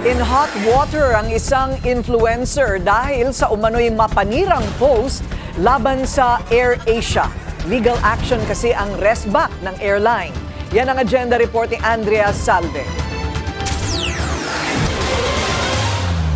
In hot water ang isang influencer dahil sa umano'y mapanirang post laban sa AirAsia. Legal action kasi ang restback ng airline. Yan ang agenda report ni Andrea Salve.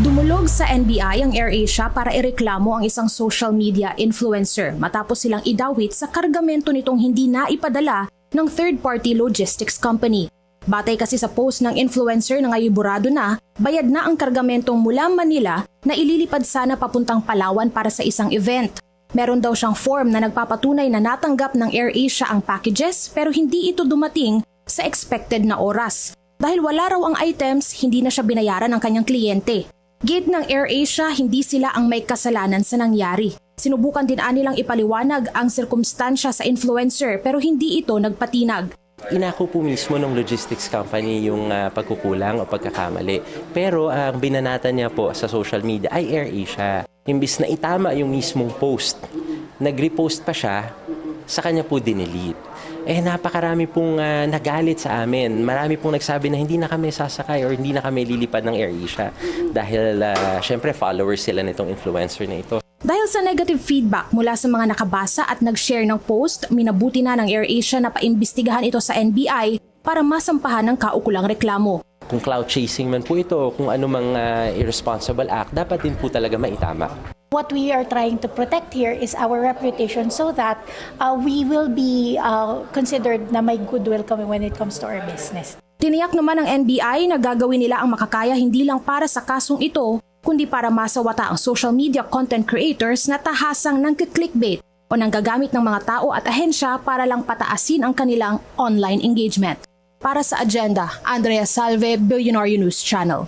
Dumulog sa NBI ang AirAsia para ireklamo ang isang social media influencer matapos silang idawit sa kargamento nitong hindi naipadala ng third-party logistics company. Batay kasi sa post ng influencer na ngayon burado na, bayad na ang kargamentong mula Manila na ililipad sana papuntang Palawan para sa isang event. Meron daw siyang form na nagpapatunay na natanggap ng AirAsia ang packages pero hindi ito dumating sa expected na oras. Dahil wala raw ang items, hindi na siya binayaran ng kanyang kliyente. Gate ng AirAsia, hindi sila ang may kasalanan sa nangyari. Sinubukan din nilang ipaliwanag ang sirkumstansya sa influencer pero hindi ito nagpatinag. Inako po mismo ng logistics company yung pagkukulang o pagkakamali. Pero ang binanatan niya po sa social media ay AirAsia. Imbis na itama yung mismong post, nag-repost pa siya, sa kanya po dinelete. Napakarami pong nagalit sa amin. Marami pong nagsabi na hindi na kami sasakay or hindi na kami lilipad ng AirAsia. Dahil syempre followers sila nitong influencer na ito. Dahil sa negative feedback mula sa mga nakabasa at nag-share ng post, minabuti na ng AirAsia na paimbestigahan ito sa NBI para masampahan ng kaukulang reklamo. Kung cloud chasing man po ito o kung anumang irresponsible act, dapat din po talaga maitama. What we are trying to protect here is our reputation so that we will be considered na may goodwill kami when it comes to our business. Tiniyak naman ng NBI na gagawin nila ang makakaya hindi lang para sa kasong ito, kundi para masawata ang social media content creators na tahasang nangki-clickbait o nanggagamit ng mga tao at ahensya para lang pataasin ang kanilang online engagement. Para sa agenda, Andrea Salve, Billionaire News Channel.